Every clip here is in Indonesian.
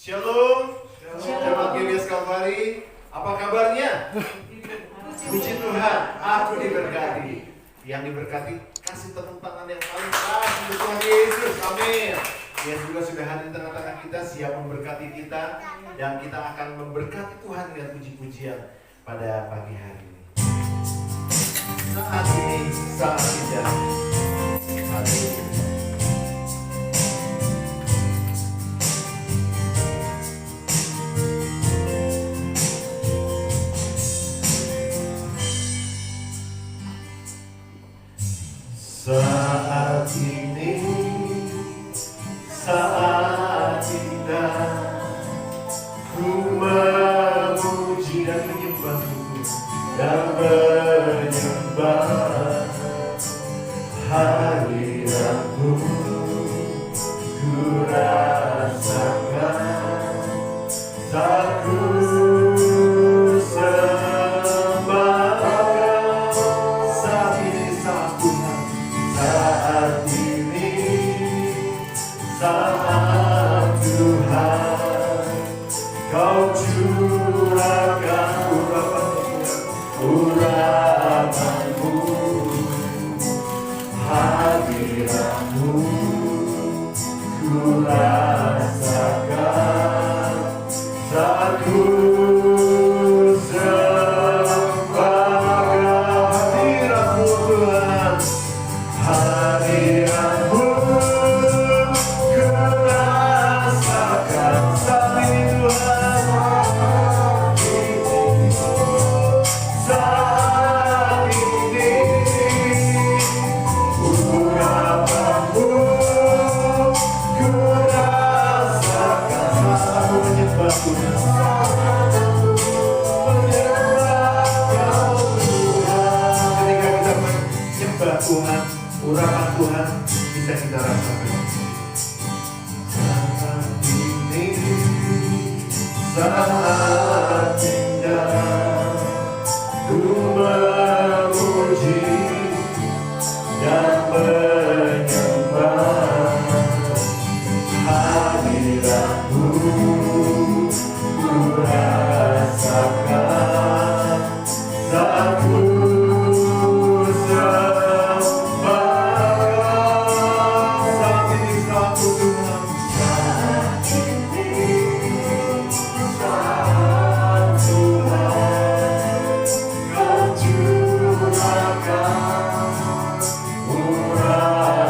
Shalom, jemaat GBS Kalvari, apa kabarnya? Puji Tuhan, aku diberkati. Yang diberkati, kasih tepuk tangan yang paling keras untuk Tuhan Yesus, amin. Dia juga sudah hadir di tengah-tengah kita, siap memberkati kita, dan kita akan memberkati Tuhan dengan puji-pujian pada pagi hari ini. Saat ini, saat indah. Haleluya. Saat ini, saat indah, ku memuji dan menyembah-Mu dan menyembah hadirat-Mu. Ku rasakan saat ku Tuhan, urapan Tuhan bisa kita rasakan. Saat ini, saat indah, ku memuji dan menyembah hadirat-Mu. Ku rasakan saat ku Murah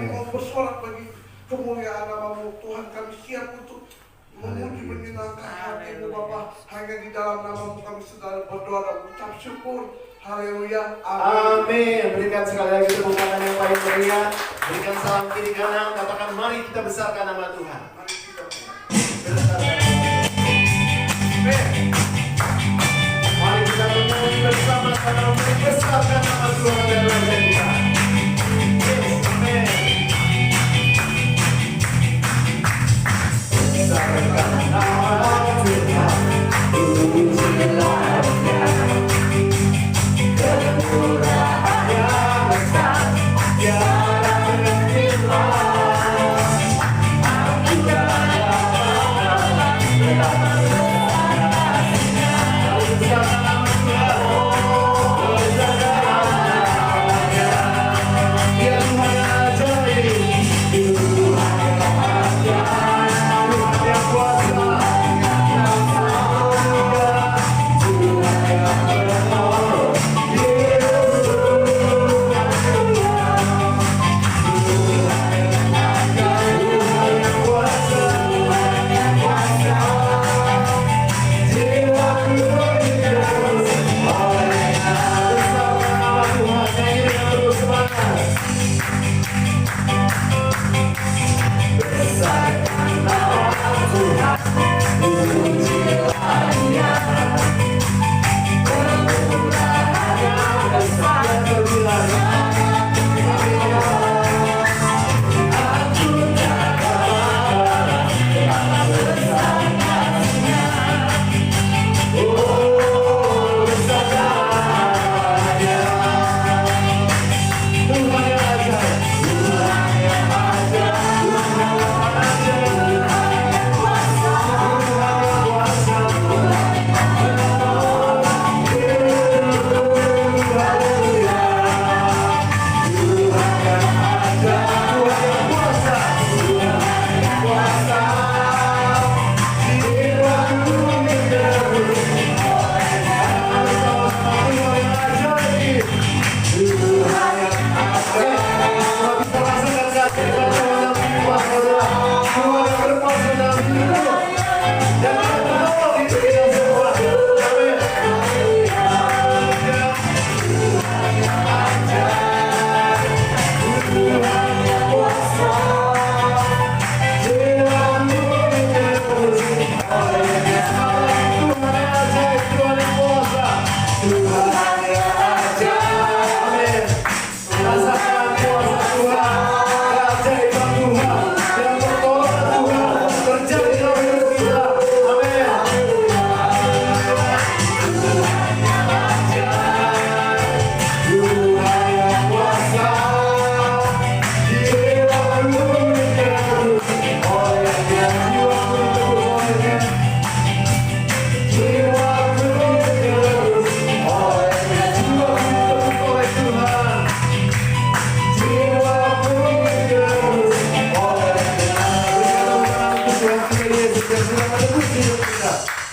kami mau bersorak bagi kemuliaan nama-Mu. Tuhan, kami siap untuk memuji menyenangkan hati-Mu Bapa. Hanya di dalam nama-Mu kami sedang berdoa dan mengucap syukur. Haleluya. Amin. Berikan sekali lagi tepuk tangan yang paling meriah. Berikan salam kiri kanan. Katakan mari kita besarkan nama Tuhan. Mari kita Besarkan. Mari kita menyanyi bersama-sama membesarkan nama Tuhan dan Raja kita. Yes, amin. Besarkan nama Tuhan, pujilah Dia. Kemurahan-Nya besar, tiada terhingga. Aku dapat betapa besar-Nya. Besarkan nama Tuhan, besarkan nama-Nya. Dia Tuhan yang ajaib, Tuhan yang ajaib, Tuhan yang kuasa, yang mulia, Tuhan yang penolong.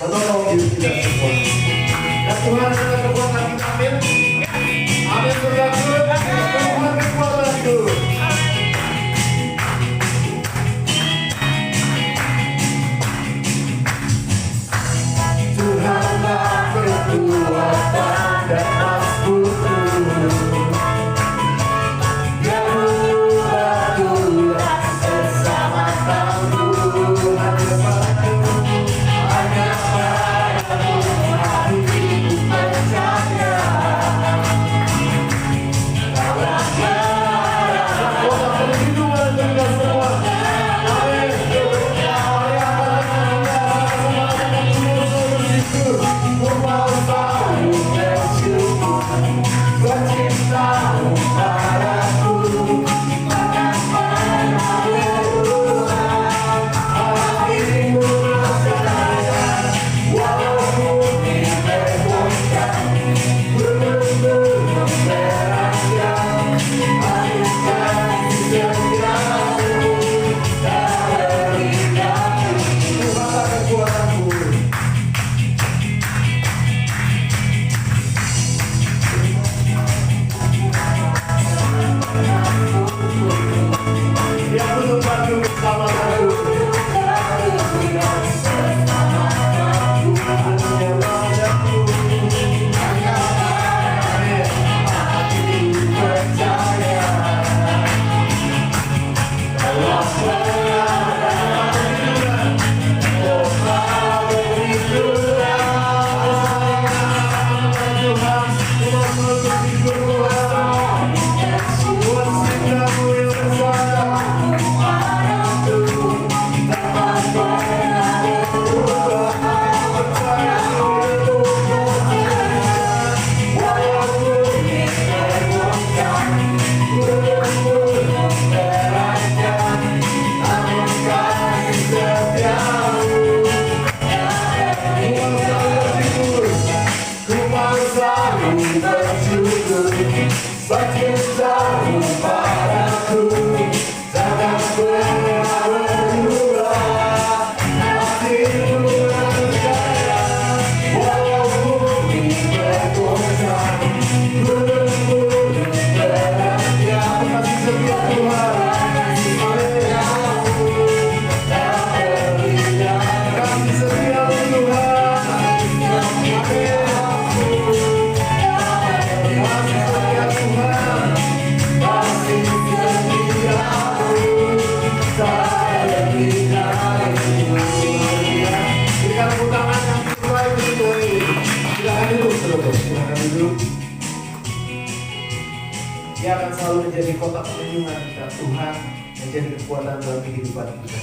Menolong diri kita semua. Dan Tuhan adalah kekuatan kita. Amin. Amin berlaku. Tuhan kekuatanku. Tuhanlah kekuatan dan masbuku. Hanya padamu hatiku kuasamu padaku, takkan pernah berubah. Hatimu percaya, walau bumi bergoncang, gunung-gunung beratnya, kasih setia Tuhan. Kasih setia Tuhan. Dia akan selalu menjadi kotak perlindungan kita. Tuhan menjadi kekuatan dalam kehidupan kita.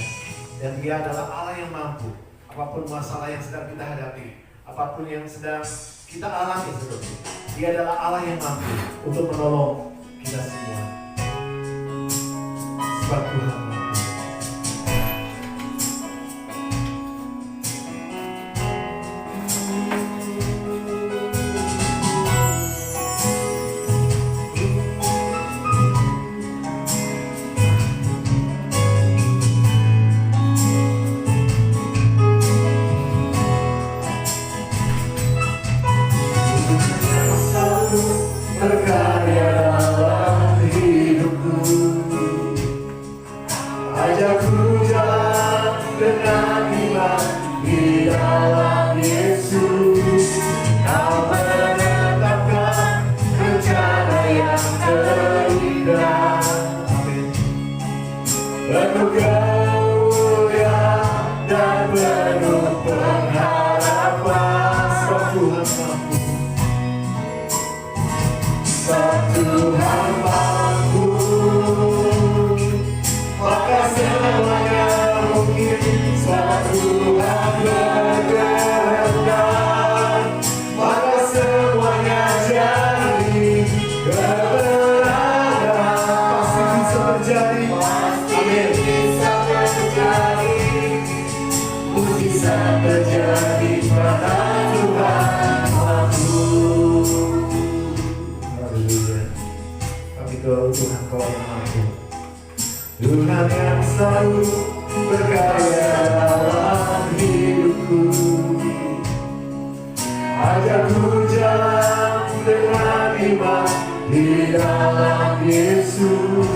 Dan Dia adalah Allah yang mampu. Apapun masalah yang sedang kita hadapi, apapun yang sedang kita alami, Dia adalah Allah yang mampu untuk menolong kita semua. Sebab Tuhan mampu. Berkarya dalam hidupku, ajakku jalan dengan iman di dalam Yesus. Kau menetapkan rencana yang terindah, penuh kemuliaan dan penuh pengharapan. Sebab Tuhan mampu. Sebab Tuhan mampu, maka semuanya mungkin. Sebab Tuhan berkehendak, maka semuanya jadi. Kebenaran pasti bisa terjadi. Amin. Bisa terjadi, mujizat terjadi pada Tuhan mampu. Tuhan kau yang mampu, Tuhan yang selalu berkarya dalam hidupku, ajakku jalan dengan iman di dalam Yesus.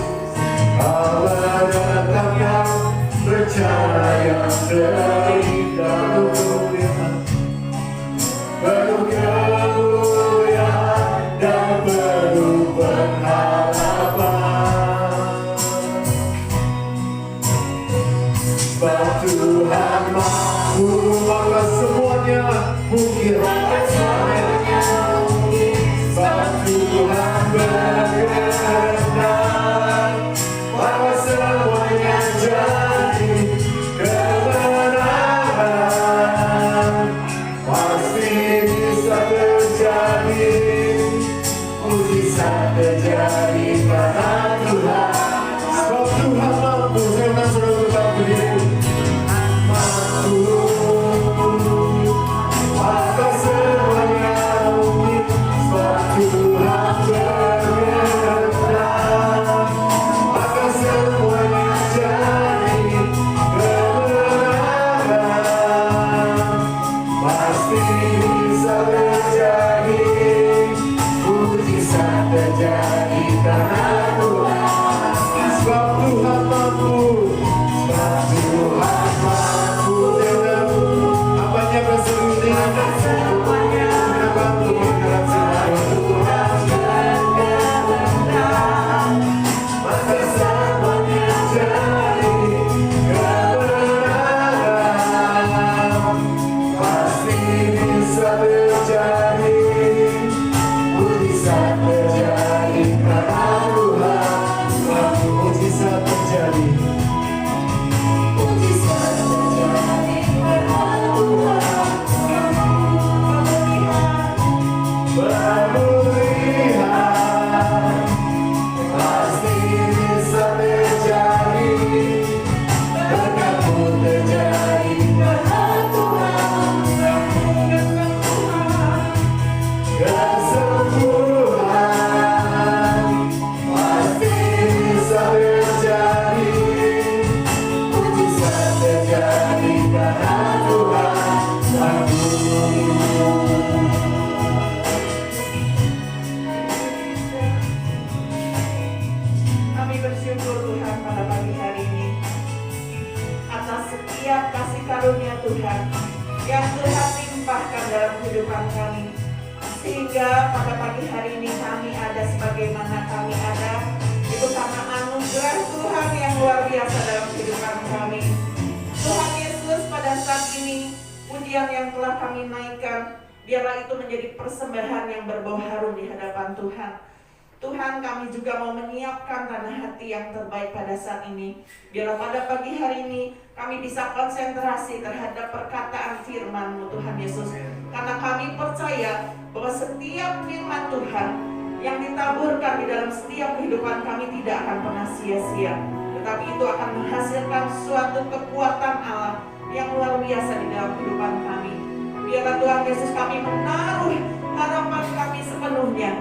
Kau menetapkan rencana yang terindah, penuh kemuliaan dan penuh pengharapan. Sebab Tuhan mampu, maka semuanya mungkin. Sebab Tuhan berkehendak, maka semuanya jadi. Kebenaran pasti bisa terjadi, mujizat terjadi pada Tuhan. Sebab Tuhan mampu. Saya ulang sudah tetap berdiri. Mampu, maka semuanya mungkin. Sebab Tuhan berkehendak, maka semuanya jadi. Kebenaran pasti bisa terjadi, mujizat terjadi karena bersyukur Tuhan pada pagi hari ini atas setiap kasih karunia Tuhan yang Tuhan limpahkan dalam kehidupan kami, sehingga pada pagi hari ini kami ada sebagaimana kami ada. Itu karena anugerah Tuhan yang luar biasa dalam kehidupan kami. Tuhan Yesus, pada saat ini pujian yang telah kami naikkan, biarlah itu menjadi persembahan yang berbau harum di hadapan Tuhan. Tuhan, kami juga mau menyiapkan tanah hati yang terbaik pada saat ini. Biarlah pada pagi hari ini kami bisa konsentrasi terhadap perkataan firman-Mu Tuhan Yesus. Karena kami percaya bahwa setiap firman Tuhan yang ditaburkan di dalam setiap kehidupan kami tidak akan pernah sia-sia, tetapi itu akan menghasilkan suatu kekuatan Allah yang luar biasa di dalam kehidupan kami. Biarlah Tuhan Yesus kami menaruh harapan kami sepenuhnya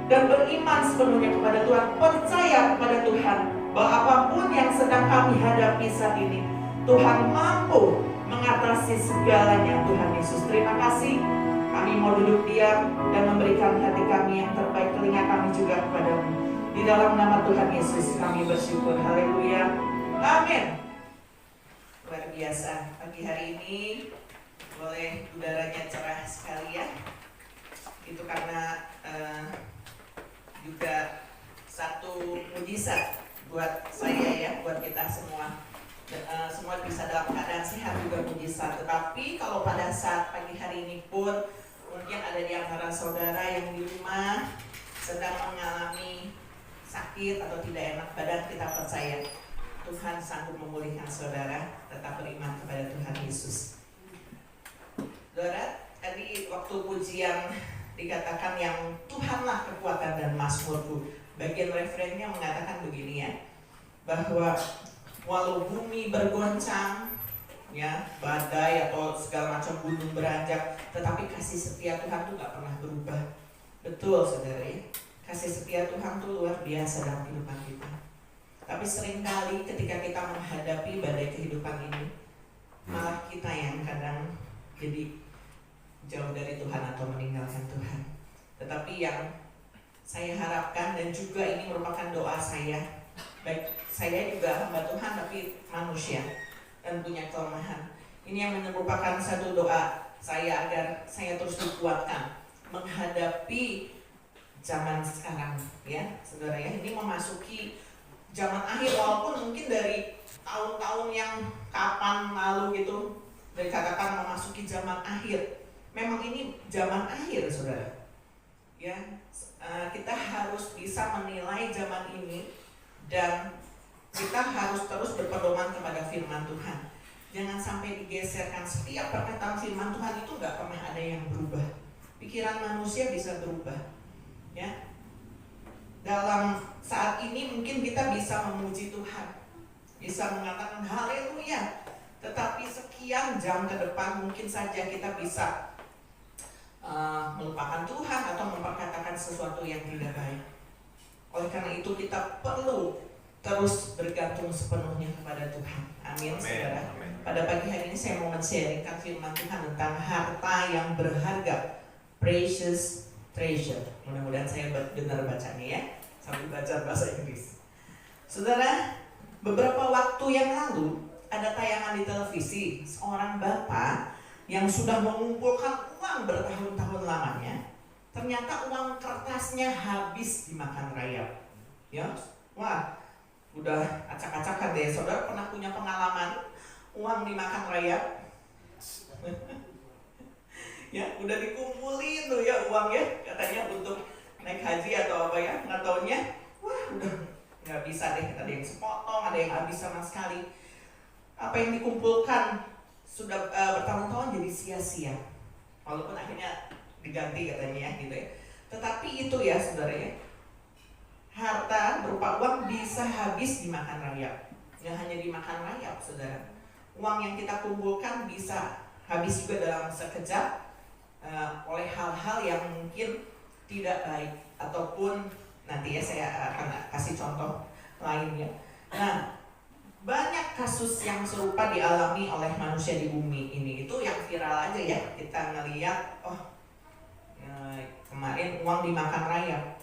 dan beriman sepenuhnya kepada Tuhan, percaya kepada Tuhan bahwa apapun yang sedang kami hadapi saat ini, Tuhan mampu mengatasi segalanya. Tuhan Yesus, terima kasih. Kami mau duduk diam dan memberikan hati kami yang terbaik, telinga kami juga kepada-Mu. Di dalam nama Tuhan Yesus kami bersyukur. Haleluya. Amin. Luar biasa. Pagi hari ini boleh udaranya cerah sekali ya. Itu karena juga satu mujizat buat saya ya, buat kita semua. Semua bisa dalam keadaan sehat juga mujizat. Tetapi kalau pada saat pagi hari ini pun mungkin ada di antara saudara yang di rumah sedang mengalami sakit atau tidak enak badan, kita percaya Tuhan sanggup memulihkan saudara. Tetap beriman kepada Tuhan Yesus. Saudara, tadi waktu pujian dikatakan yang Tuhanlah kekuatan dan mazmurku. Bagian referennya mengatakan begini ya, bahwa walau bumi bergoncang, ya, badai atau segala macam gunung beranjak, tetapi kasih setia Tuhan itu gak pernah berubah. Betul saudara ya, kasih setia Tuhan itu luar biasa dalam kehidupan kita. Tapi seringkali ketika kita menghadapi badai kehidupan ini, malah kita yang kadang jadi jauh dari Tuhan atau meninggalkan Tuhan. Tetapi yang saya harapkan, dan juga ini merupakan doa saya, baik saya juga hamba Tuhan tapi manusia dan punya kelemahan. Ini yang merupakan satu doa saya agar saya terus dikuatkan menghadapi zaman sekarang ya saudara ya. Ini memasuki zaman akhir, walaupun mungkin dari tahun-tahun yang kapan lalu gitu dikatakan memasuki zaman akhir. Memang ini zaman akhir saudara ya. Kita harus bisa menilai zaman ini dan kita harus terus berpedoman kepada firman Tuhan. Jangan sampai digeserkan. Setiap perkataan firman Tuhan itu gak pernah ada yang berubah. Pikiran manusia bisa berubah ya. Dalam saat ini mungkin kita bisa memuji Tuhan, bisa mengatakan haleluya, tetapi sekian jam ke depan mungkin saja kita bisa melupakan Tuhan atau memperkatakan sesuatu yang tidak baik. Oleh karena itu kita perlu terus bergantung sepenuhnya kepada Tuhan. Amin, saudara. Pada pagi hari ini saya mau men-sharingkan firman Tuhan tentang harta yang berharga, precious treasure. Mudah-mudahan saya benar bacanya ya, sambil baca bahasa Inggris. Saudara, beberapa waktu yang lalu ada tayangan di televisi seorang bapak yang sudah mengumpulkan uang bertahun-tahun lamanya, ternyata uang kertasnya habis dimakan rayap. Ya, wah, udah acak-acakan deh. Saudara pernah punya pengalaman uang dimakan rayap? Ya, udah dikumpulin tuh ya uang ya, katanya untuk naik haji atau apa ya, nggak taunya, wah udah nggak bisa deh, ada yang sepotong, ada yang habis sama sekali. Apa yang dikumpulkan sudah bertahun-tahun jadi sia-sia, walaupun akhirnya diganti katanya ya gitu ya. Tetapi itu ya saudara ya, harta berupa uang bisa habis dimakan rayap. Nggak hanya dimakan rayap saudara, uang yang kita kumpulkan bisa habis juga dalam sekejap oleh hal-hal yang mungkin tidak baik, ataupun nanti ya saya akan kasih contoh lainnya. Nah, banyak kasus yang serupa dialami oleh manusia di bumi ini. Itu yang viral aja ya, kita ngeliat, oh kemarin uang dimakan rayap.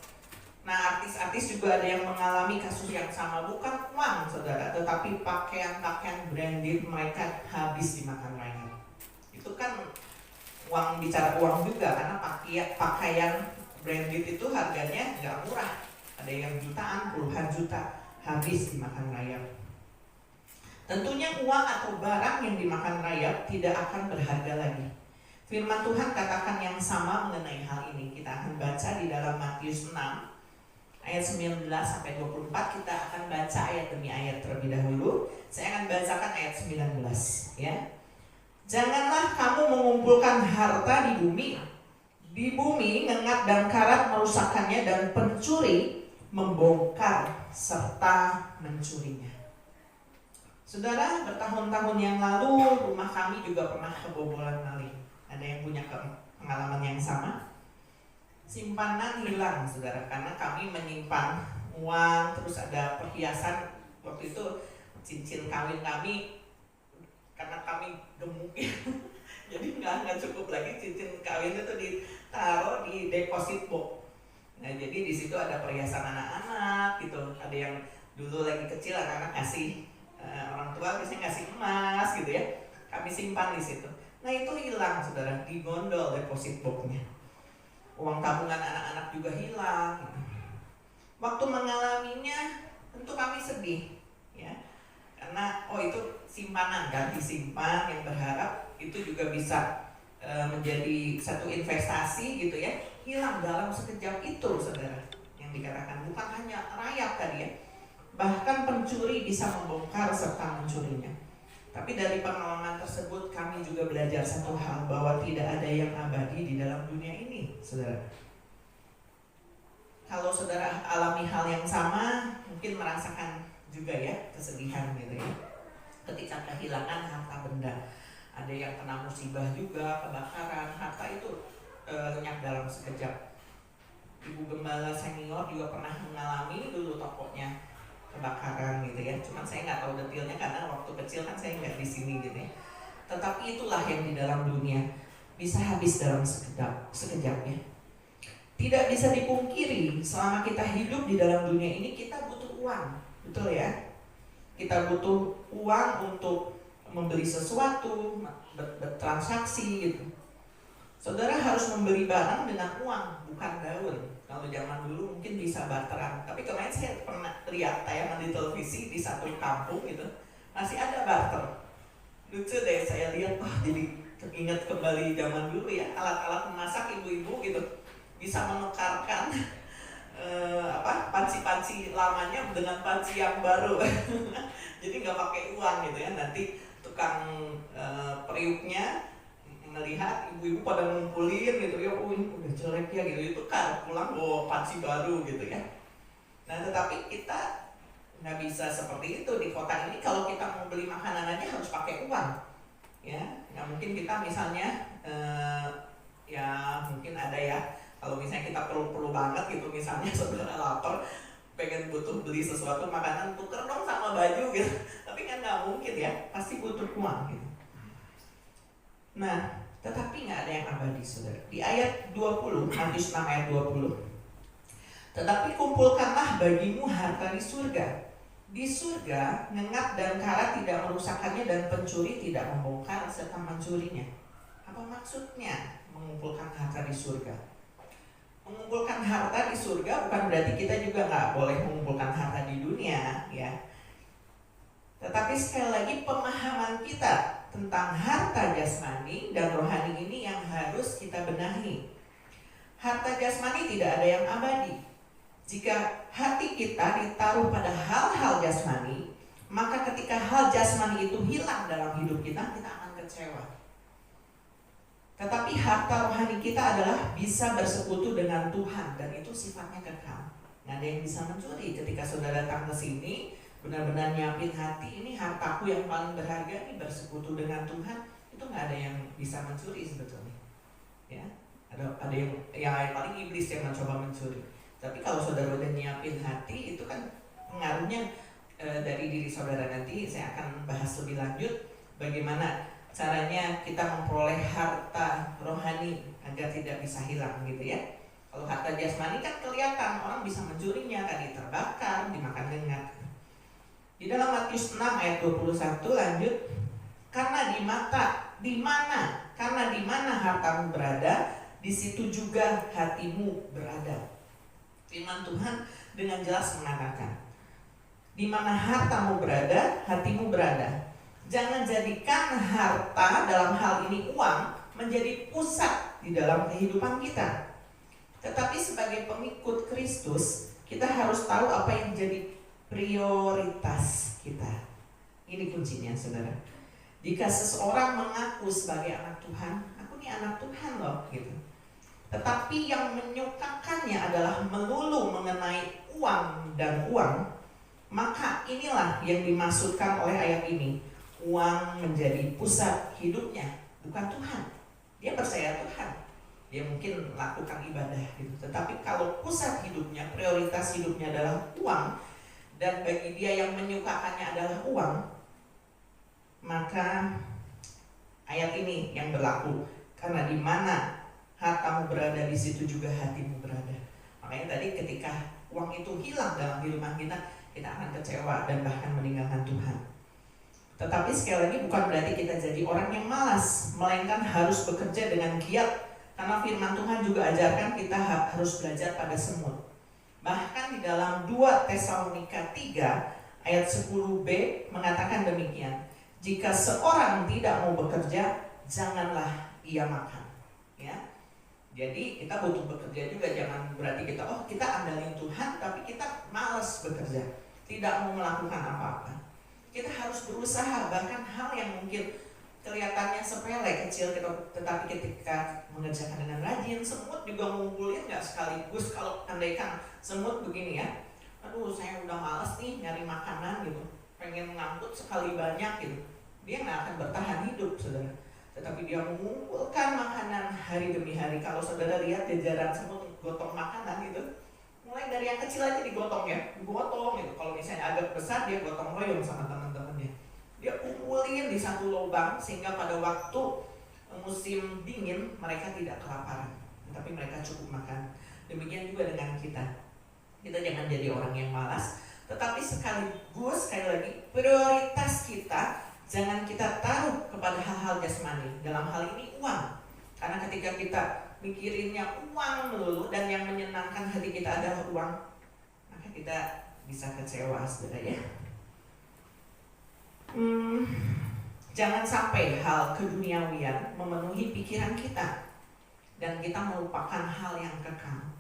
Nah, artis-artis juga ada yang mengalami kasus yang sama, bukan uang saudara, tetapi pakaian-pakaian branded mereka habis dimakan rakyat. Itu kan uang, bicara uang juga, karena pakaian branded itu harganya nggak murah, ada yang jutaan, puluhan juta habis dimakan rayap. Tentunya uang atau barang yang dimakan rayap tidak akan berharga lagi. Firman Tuhan katakan yang sama mengenai hal ini. Kita akan baca di dalam Matius 6 ayat 19 sampai 24. Kita akan baca ayat demi ayat terlebih dahulu. Saya akan bacakan ayat 19 ya. Janganlah kamu mengumpulkan harta di bumi. Di bumi ngengat dan karat merusakkannya, dan pencuri membongkar serta mencurinya. Saudara, bertahun-tahun yang lalu rumah kami juga pernah kebobolan maling. Ada yang punya pengalaman yang sama? Simpanan hilang, saudara, karena kami menyimpan uang, terus ada perhiasan. Waktu itu cincin kawin kami, karena kami gemuk ya, jadi nggak cukup lagi cincin kawin itu ditaruh di deposit box. Nah, jadi di situ ada perhiasan anak-anak gitu. Ada yang dulu lagi kecil anak-anak kasih, orang tua biasanya ngasih emas gitu ya. Kami simpan di situ. Nah, itu hilang, saudara, di gondol deposit box-nya. Uang tabungan anak-anak juga hilang. Waktu mengalaminya tentu kami sedih ya. Karena itu simpanan kan, disimpan, yang berharap itu juga bisa menjadi satu investasi gitu ya, hilang dalam sekejap itu, saudara. Yang dikatakan bukan hanya rayap tadi ya, bahkan pencuri bisa membongkar serta mencurinya. Tapi dari pengalaman tersebut kami juga belajar satu hal, bahwa tidak ada yang abadi di dalam dunia ini, saudara. Kalau saudara alami hal yang sama, mungkin merasakan juga ya kesedihan gitu ya, ketika kehilangan harta benda. Ada yang kena musibah juga, kebakaran, harta itu lenyap dalam sekejap. Ibu gembala senior juga pernah mengalami dulu tokonya kebakaran gitu ya. Cuman saya nggak tahu detailnya karena waktu kecil kan saya nggak di sini gitu ya. Tetapi itulah yang di dalam dunia, bisa habis dalam sekejap ya. Tidak bisa dipungkiri, selama kita hidup di dalam dunia ini kita butuh uang, betul ya? Kita butuh uang untuk membeli sesuatu, bertransaksi gitu. Saudara harus membeli barang dengan uang, bukan daun. Kalau zaman dulu mungkin bisa barteran. Tapi kemarin saya pernah lihat tayangan di televisi di satu kampung gitu, masih ada barter. Lucu deh, saya lihat, jadi ingat kembali zaman dulu ya, alat-alat memasak ibu-ibu gitu bisa menukarkan panci-panci lamanya dengan panci yang baru. Jadi nggak pakai uang gitu ya. Nanti tukang periuknya melihat ibu-ibu pada ngumpulin gitu ya, ini udah jelek ya gitu, itu kan pulang bawa panci baru gitu ya. Nah, tetapi kita nggak bisa seperti itu di kota ini. Kalau kita mau beli makanan aja harus pakai uang ya. Nggak mungkin kita misalnya ya mungkin ada ya, kalau misalnya kita perlu banget gitu, misalnya saudara lapar pengen butuh beli sesuatu makanan, tuker dong sama baju gitu. Tapi kan nggak mungkin ya, pasti butuh uang gitu. Nah, tetapi nggak ada yang abadi, saudara. Di ayat 20, Matius 6 ayat 20. Tetapi kumpulkanlah bagimu harta di surga. Di surga, ngengat dan karat tidak merusakkannya, dan pencuri tidak membongkar serta mencurinya. Apa maksudnya mengumpulkan harta di surga? Mengumpulkan harta di surga bukan berarti kita juga nggak boleh mengumpulkan harta di dunia ya. Tetapi sekali lagi, pemahaman kita tentang harta jasmani dan rohani ini yang harus kita benahi. Harta jasmani tidak ada yang abadi. Jika hati kita ditaruh pada hal-hal jasmani, maka ketika hal jasmani itu hilang dalam hidup kita, kita akan kecewa. Tetapi harta rohani kita adalah bisa bersekutu dengan Tuhan, dan itu sifatnya kekal. Nggak ada yang bisa mencuri. Ketika saudara datang ke sini, benar-benar nyiapin hati, ini hartaku yang paling berharga, ini bersekutu dengan Tuhan, itu nggak ada yang bisa mencuri sebetulnya. Ya, ada yang paling iblis yang mencoba mencuri. Tapi kalau saudara udah nyiapin hati, itu kan pengaruhnya dari diri saudara. Nanti saya akan bahas lebih lanjut bagaimana caranya kita memperoleh harta rohani agar tidak bisa hilang gitu ya. Kalau harta jasmani kan kelihatan, orang bisa mencurinya, tadi terbakar, dimakan lengat. Di dalam Matius 6 ayat 21 lanjut, karena di mana hartamu berada, di situ juga hatimu berada. Firman Tuhan dengan jelas mengatakan, di mana hartamu berada, hatimu berada. Jangan jadikan harta, dalam hal ini uang, menjadi pusat di dalam kehidupan kita. Tetapi sebagai pengikut Kristus, kita harus tahu apa yang menjadi prioritas kita. Ini kuncinya, saudara. Jika seseorang mengaku sebagai anak Tuhan, aku ini anak Tuhan loh, gitu. Tetapi yang menyukakannya adalah melulu mengenai uang dan uang, maka inilah yang dimaksudkan oleh ayat ini. Uang menjadi pusat hidupnya, bukan Tuhan. Dia percaya Tuhan, dia mungkin lakukan ibadah gitu. Tetapi kalau pusat hidupnya, prioritas hidupnya adalah uang, dan bagi dia yang menyukakannya adalah uang, maka ayat ini yang berlaku. Karena di mana hartamu berada, di situ juga hatimu berada. Makanya tadi ketika uang itu hilang dalam kehidupan kita, kita akan kecewa dan bahkan meninggalkan Tuhan. Tetapi sekali lagi bukan berarti kita jadi orang yang malas, melainkan harus bekerja dengan giat. Karena firman Tuhan juga ajarkan kita harus belajar pada semut. Bahkan di dalam 2 Tesalonika 3 ayat 10b mengatakan demikian. Jika seorang tidak mau bekerja, janganlah ia makan. Ya. Jadi kita butuh bekerja juga, jangan berarti kita andalin Tuhan tapi kita malas bekerja, tidak mau melakukan apa-apa. Kita harus berusaha, bahkan hal yang mungkin kelihatannya sepele, kecil, tetapi ketika mengerjakan dengan rajin. Semut juga ngumpulin nggak sekaligus. Kalau andaikan semut begini ya, aduh saya udah malas nih nyari makanan gitu, pengen ngangkut sekali banyak gitu, dia nggak akan bertahan hidup, saudara. Tetapi dia mengumpulkan makanan hari demi hari. Kalau saudara lihat jajaran semut gotong makanan gitu, mulai dari yang kecil aja digotong ya, digotong gitu. Kalau misalnya agak besar dia gotong royong sama teman-temannya. Dia kumpulin di satu lubang sehingga pada waktu musim dingin mereka tidak kelaparan, tapi mereka cukup makan. Demikian juga dengan kita. Kita jangan jadi orang yang malas, tetapi sekaligus sekali lagi prioritas kita jangan kita taruh kepada hal-hal jasmani. Dalam hal ini uang. Karena ketika kita mikirinnya uang melulu dan yang menyenangkan hati kita adalah uang, maka kita bisa kecewa, saudara ya. Jangan sampai hal keduniawian memenuhi pikiran kita dan kita melupakan hal yang kekal.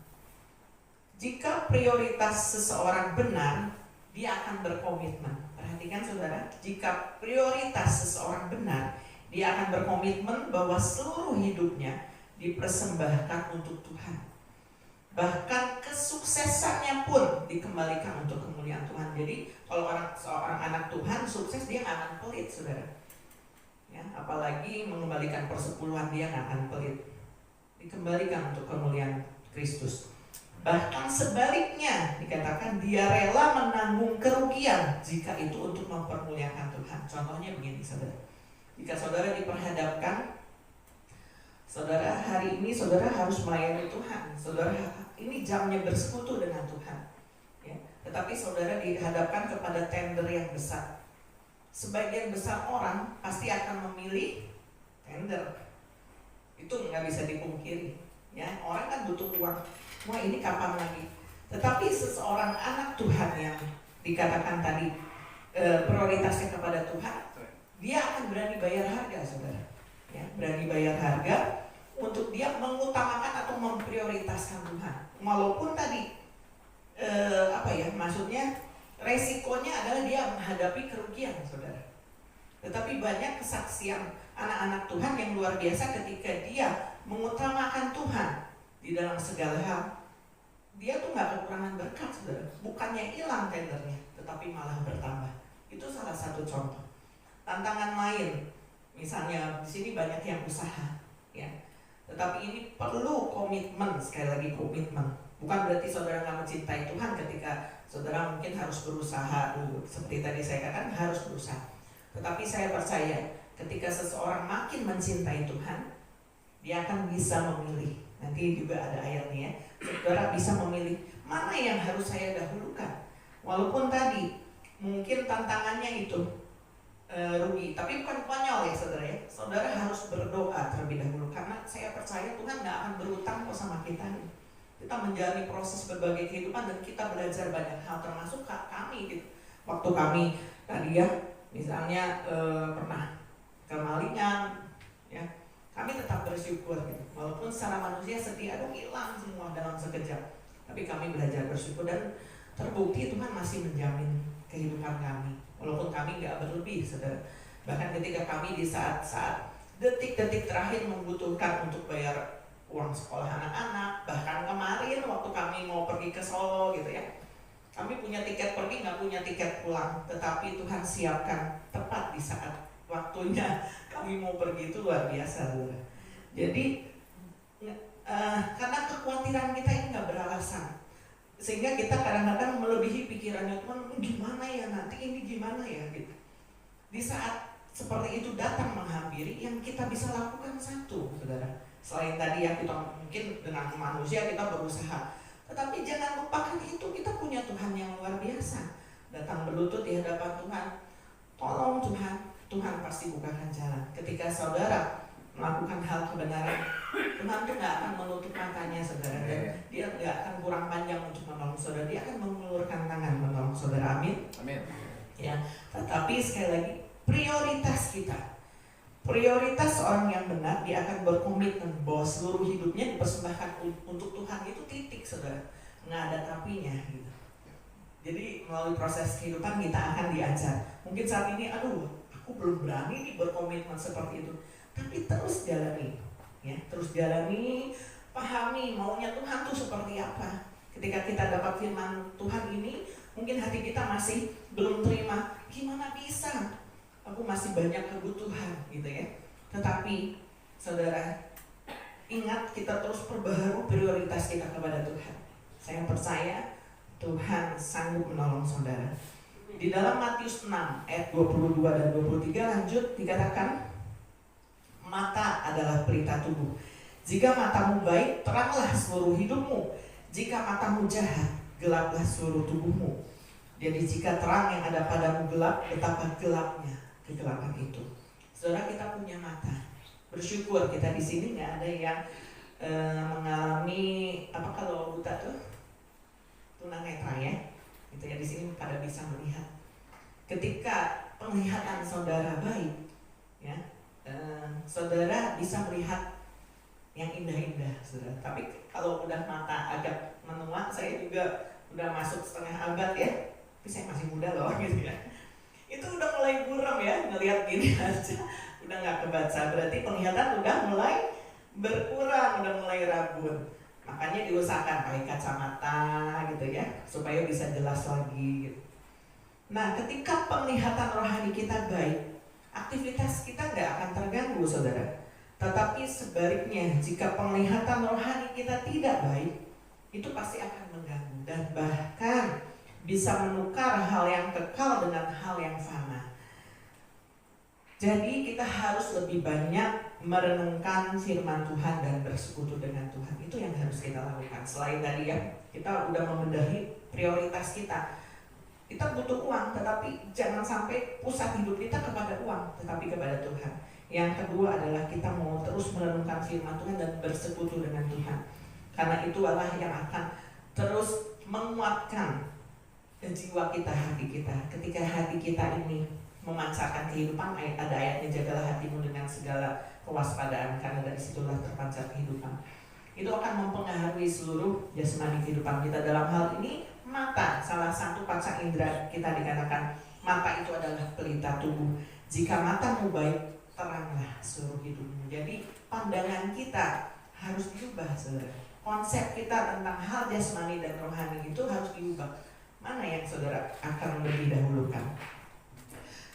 Jika prioritas seseorang benar, dia akan berkomitmen. Perhatikan saudara, jika prioritas seseorang benar, dia akan berkomitmen bahwa seluruh hidupnya dipersembahkan untuk Tuhan. Bahkan kesuksesannya pun dikembalikan untuk kemuliaan Tuhan. Jadi kalau seorang anak Tuhan sukses, dia nggak akan pelit, saudara. Ya, apalagi mengembalikan persepuluhan, dia nggak akan pelit. Dikembalikan untuk kemuliaan Kristus. Bahkan sebaliknya dikatakan dia rela menanggung kerugian jika itu untuk mempermuliakan Tuhan. Contohnya begini, saudara. Jika saudara diperhadapkan, saudara hari ini saudara harus melayani Tuhan. Saudara ini jamnya bersekutu dengan Tuhan. Ya. Tetapi saudara dihadapkan kepada tender yang besar. Sebagian besar orang pasti akan memilih tender. Itu nggak bisa dipungkiri. Ya, orang kan butuh uang. Wah, ini kapan lagi? Tetapi seseorang anak Tuhan yang dikatakan tadi prioritasnya kepada Tuhan, dia akan berani bayar harga, saudara. Ya, berani bayar harga untuk dia mengutamakan atau memprioritaskan Tuhan. Walaupun tadi maksudnya resikonya adalah dia menghadapi kerugian, saudara. Tetapi banyak kesaksian anak-anak Tuhan yang luar biasa ketika dia mengutamakan Tuhan di dalam segala hal. Dia tuh nggak kekurangan berkat, saudara. Bukannya hilang tendernya, tetapi malah bertambah. Itu salah satu contoh. Tantangan lain, misalnya di sini banyak yang usaha, ya. Tetapi ini perlu komitmen, sekali lagi komitmen. Bukan berarti saudara nggak mencintai Tuhan ketika saudara mungkin harus berusaha dulu. Seperti tadi saya katakan harus berusaha. Tetapi saya percaya ketika seseorang makin mencintai Tuhan, dia akan bisa memilih Nanti juga ada ayatnya ya. Saudara bisa memilih mana yang harus saya dahulukan. Walaupun tadi mungkin tantangannya itu rugi, tapi bukan konyol ya saudara ya. Saudara harus berdoa terlebih dahulu, karena saya percaya Tuhan gak akan berutang kok sama kita. Kita menjalani proses berbagai kehidupan dan kita belajar banyak hal, termasuk kami gitu. Waktu kami tadi ya, misalnya pernah kemalingan ya, kami tetap bersyukur gitu. Walaupun secara manusia sedih, aduh hilang semua dalam sekejap, tapi kami belajar bersyukur dan terbukti Tuhan masih menjamin kehidupan kami. Walaupun kami gak berlebih, saudara. Bahkan ketika kami di saat-saat detik-detik terakhir membutuhkan untuk bayar uang sekolah anak-anak, bahkan kemarin waktu kami mau pergi ke Solo gitu ya, kami punya tiket pergi, gak punya tiket pulang, tetapi Tuhan siapkan tepat di saat waktunya kami mau pergi. Itu luar biasa, saudara. Jadi karena kekhawatiran kita ini gak beralasan, sehingga kita kadang-kadang melebihi pikirannya, Tuhan gimana ya nanti ini gimana ya gitu. Di saat seperti itu datang menghampiri, yang kita bisa lakukan satu, saudara. Selain tadi ya, kita mungkin dengan manusia kita berusaha, tetapi jangan lupakan itu kita punya Tuhan yang luar biasa. Datang berlutut di hadapan Tuhan, tolong Tuhan, Tuhan pasti bukakan jalan. Ketika saudara melakukan hal kebenaran, Tuhan tuh gak akan menutup matanya, saudara, dan Dia gak akan kurang panjang untuk menolong saudara. Dia akan mengulurkan tangan menolong saudara. Amin. Amin. Ya, tetapi sekali lagi prioritas kita, prioritas orang yang benar, dia akan berkomitmen bahwa seluruh hidupnya dipersembahkan untuk Tuhan. Itu titik, saudara, nggak ada tapinya gitu. Jadi melalui proses kehidupan kita akan diajar. Mungkin saat ini, aduh, aku belum berani nih berkomitmen seperti itu. Tapi terus jalani, ya, terus jalani, pahami maunya Tuhan tuh seperti apa. Ketika kita dapat firman Tuhan ini, mungkin hati kita masih belum terima. Gimana bisa? Aku masih banyak kebutuhan, gitu ya. Tetapi, saudara, ingat kita terus perbaharui prioritas kita kepada Tuhan. Saya percaya Tuhan sanggup menolong saudara. Di dalam Matius 6 ayat 22 dan 23 lanjut dikatakan, mata adalah pelita tubuh. Jika matamu baik, teranglah seluruh hidupmu. Jika matamu jahat, gelaplah seluruh tubuhmu. Jadi jika terang yang ada padamu gelap, betapa gelapnya kegelapan itu. Saudara, kita punya mata. Bersyukur kita di sini nggak ada yang mengalami apa kalau buta tuh tunanetra ya. Itu ya, di sini pada bisa melihat. Ketika penglihatan saudara baik, ya, saudara bisa melihat yang indah-indah, saudara. Tapi kalau udah mata agak menua, saya juga udah masuk setengah abad ya, tapi saya masih muda loh gitu ya. Itu udah mulai buram ya, ngelihat gini aja, udah nggak kebaca. Berarti penglihatan udah mulai berkurang, udah mulai rabun. Makanya diusahakan pakai kacamata gitu ya, supaya bisa jelas lagi gitu. Nah, ketika penglihatan rohani kita baik, aktivitas kita nggak akan terganggu, saudara. Tetapi sebaliknya, jika penglihatan rohani kita tidak baik, itu pasti akan mengganggu dan bahkan bisa menukar hal yang kekal dengan hal yang fana. Jadi kita harus lebih banyak merenungkan firman Tuhan dan bersekutu dengan Tuhan. Itu yang harus kita lakukan. Selain tadi ya, kita udah membenahi prioritas kita. Kita butuh uang, tetapi jangan sampai pusat hidup kita kepada uang, tetapi kepada Tuhan. Yang kedua adalah kita mau terus merenungkan firman Tuhan dan bersekutu dengan Tuhan. Karena itu adalah yang akan terus menguatkan jiwa kita, hati kita. Ketika hati kita ini memancarkan kehidupan, ada ayatnya, jagalah hatimu dengan segala kewaspadaan, karena dari situlah terpancar kehidupan. Itu akan mempengaruhi seluruh jasmani kehidupan kita. Dalam hal ini, mata, salah satu panca indera kita dikatakan, mata itu adalah pelita tubuh. Jika matamu baik, teranglah seluruh hidupmu. Jadi pandangan kita harus diubah, saudara. Konsep kita tentang hal jasmani dan rohani itu harus diubah. Mana yang saudara akan lebih dahulukan?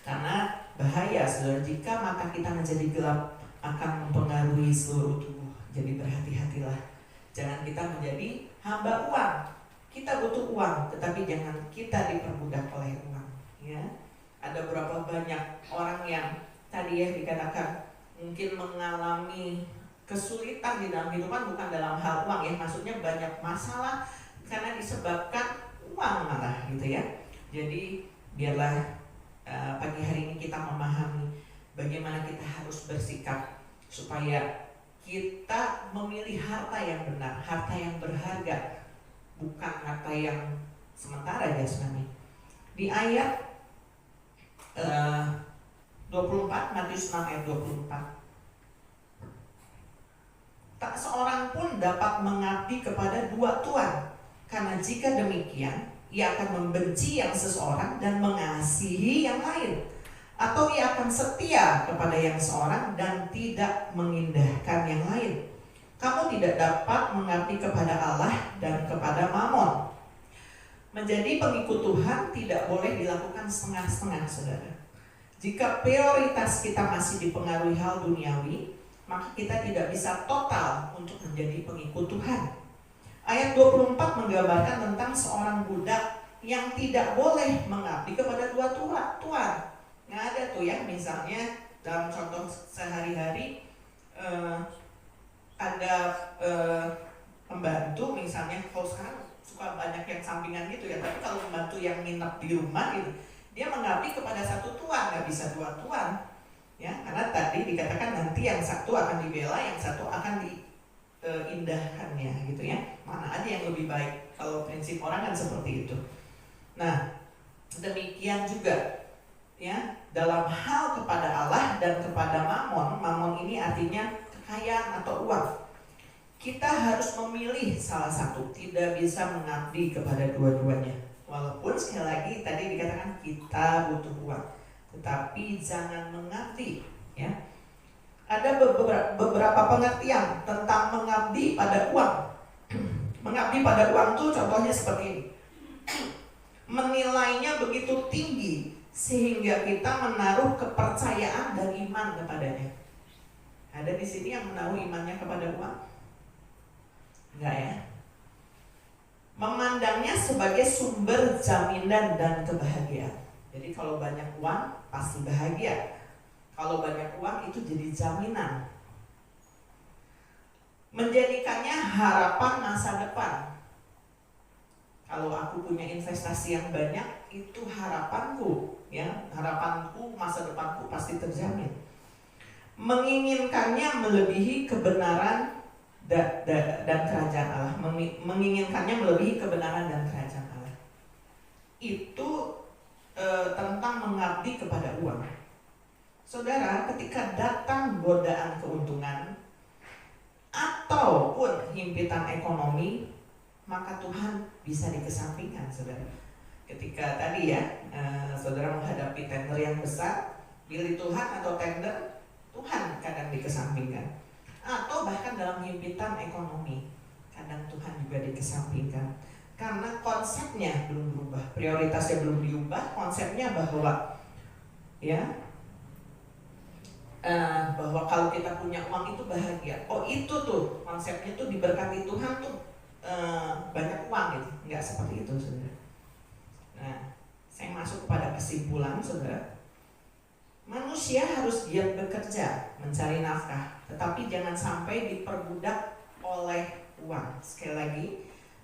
Karena bahaya, saudara, jika mata kita menjadi gelap akan mempengaruhi seluruh tubuh. Jadi berhati-hatilah. Jangan kita menjadi hamba uang. Kita butuh uang, tetapi jangan kita diperbudak oleh uang. Ya, ada berapa banyak orang yang tadi ya dikatakan mungkin mengalami kesulitan di dalam kehidupan bukan dalam hal uang ya, maksudnya banyak masalah karena disebabkan uang malah gitu ya. Jadi biarlah pagi hari ini kita memahami bagaimana kita harus bersikap supaya kita memilih harta yang benar, harta yang berharga, bukan harta yang sementara jasmani. Di ayat 24, Matius 6 ayat 24. Tak seorang pun dapat mengabdi kepada dua tuan, karena jika demikian, ia akan membenci yang seseorang dan mengasihi yang lain, atau ia akan setia kepada yang seorang dan tidak mengindahkan yang lain. Kamu tidak dapat mengabdi kepada Allah dan kepada Mamon. Menjadi pengikut Tuhan tidak boleh dilakukan setengah-setengah, saudara. Jika prioritas kita masih dipengaruhi hal duniawi, maka kita tidak bisa total untuk menjadi pengikut Tuhan. Ayat 24 menggambarkan tentang seorang budak yang tidak boleh mengabdi kepada dua tuan. Nah ada tuh ya, misalnya dalam contoh sehari-hari ada pembantu misalnya, kalau sekarang suka banyak yang sampingan gitu ya, tapi kalau pembantu yang nginep di rumah gitu, dia mengabdi kepada satu tuan, nggak bisa dua tuan ya, karena tadi dikatakan nanti yang satu akan dibela, yang satu akan diindahkannya gitu ya, mana aja yang lebih baik, kalau prinsip orang kan seperti itu. Nah demikian juga ya dalam hal kepada Allah dan kepada Mamon. Mamon ini artinya kekayaan atau uang. Kita harus memilih salah satu, tidak bisa mengabdi kepada dua-duanya. Walaupun sekali lagi tadi dikatakan kita butuh uang, tetapi jangan mengabdi ya. Ada beberapa pengertian tentang mengabdi pada uang. Mengabdi pada uang tuh contohnya seperti ini. Menilainya begitu tinggi sehingga kita menaruh kepercayaan dan iman kepadanya. Ada di sini yang menaruh imannya kepada uang? Enggak ya? Memandangnya sebagai sumber jaminan dan kebahagiaan. Jadi kalau banyak uang pasti bahagia. Kalau banyak uang itu jadi jaminan. Menjadikannya harapan masa depan. Kalau aku punya investasi yang banyak, itu harapanku, ya, harapanku masa depanku pasti terjamin. Menginginkannya melebihi kebenaran dan kerajaan Allah. Menginginkannya melebihi kebenaran dan kerajaan Allah. Itu tentang mengabdi kepada uang. Saudara, ketika datang godaan keuntungan ataupun himpitan ekonomi, maka Tuhan bisa dikesampingkan, saudara. Ketika tadi ya, saudara menghadapi tender yang besar, pilih Tuhan atau tender, Tuhan kadang dikesampingkan. Atau bahkan dalam himpitan ekonomi, kadang Tuhan juga dikesampingkan. Karena konsepnya belum berubah, prioritasnya belum diubah, konsepnya bahwa ya, bahwa kalau kita punya uang itu bahagia. Oh itu tuh konsepnya tuh diberkati Tuhan tuh banyak uang gitu. Enggak seperti itu, saudara. Nah, saya masuk kepada kesimpulan, saudara. Manusia harus giat bekerja, mencari nafkah, tetapi jangan sampai diperbudak oleh uang. Sekali lagi,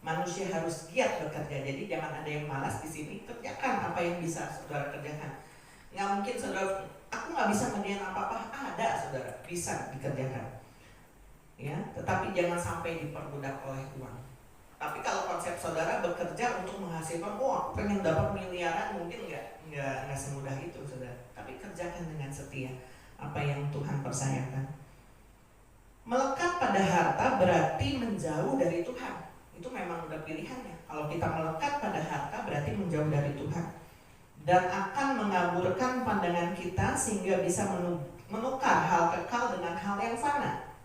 manusia harus giat bekerja. Jadi jangan ada yang malas di sini. Kerjakan apa yang bisa saudara kerjakan. Nggak mungkin saudara, aku nggak bisa ngerjain apa-apa. Ada saudara, bisa dikerjakan. Ya, tetapi jangan sampai diperbudak oleh uang. Tapi kalau konsep saudara bekerja untuk menghasilkan, aku pengen dapat miliaran, mungkin nggak semudah itu, saudara. Tapi kerjakan dengan setia apa yang Tuhan percayakan. Melekat pada harta berarti menjauh dari Tuhan. Itu memang udah pilihannya. Kalau kita melekat pada harta berarti menjauh dari Tuhan, dan akan mengaburkan pandangan kita sehingga bisa menukar hal kekal dengan hal yang fana.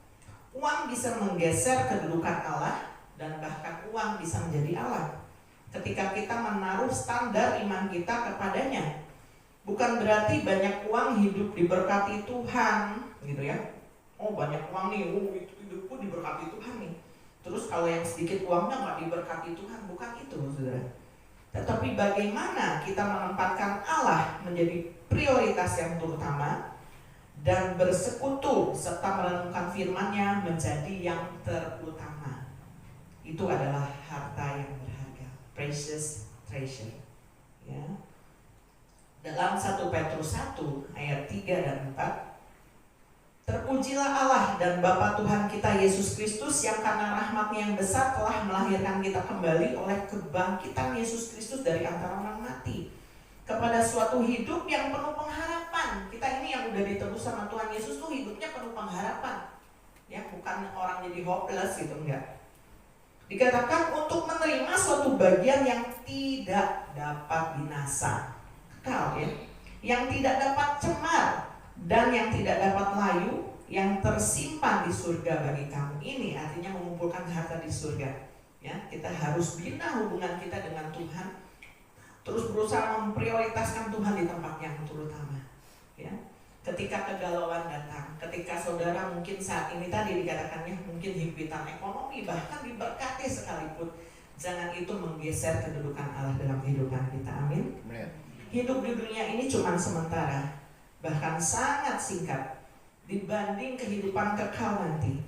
Uang bisa menggeser kedudukan Allah, dan bahkan uang bisa menjadi Allah ketika kita menaruh standar iman kita kepadanya. Bukan berarti banyak uang hidup diberkati Tuhan gitu ya. Oh banyak uang nih, hidupku diberkati Tuhan nih. Terus kalau yang sedikit uangnya nggak diberkati Tuhan, bukan itu, saudara. Tetapi bagaimana kita menempatkan Allah menjadi prioritas yang terutama, dan bersekutu serta merenungkan firman-Nya menjadi yang terutama. Itu adalah harta yang berharga, precious treasure. Ya. Dalam 1 Petrus 1 ayat 3 dan 4, terpujilah Allah dan Bapa Tuhan kita Yesus Kristus yang karena rahmat-Nya yang besar telah melahirkan kita kembali oleh kebangkitan Yesus Kristus dari antara orang mati kepada suatu hidup yang penuh pengharapan. Kita ini yang udah ditebus sama Tuhan Yesus tuh hidupnya penuh pengharapan. Ya, bukan orang jadi hopeless gitu, enggak. Dikatakan untuk menerima suatu bagian yang tidak dapat binasa, kekal ya, yang tidak dapat cemar dan yang tidak dapat layu, yang tersimpan di surga bagi kamu. Ini artinya mengumpulkan harta di surga. Ya, kita harus bina hubungan kita dengan Tuhan, terus berusaha memprioritaskan Tuhan di tempat yang terutama. Ya, ketika kegalauan datang, ketika saudara mungkin saat ini tadi dikatakannya mungkin himpitan ekonomi, bahkan diberkati sekalipun, jangan itu menggeser kedudukan Allah dalam kehidupan kita. Amin. Hidup di dunia ini cuma sementara, bahkan sangat singkat dibanding kehidupan kekal nanti.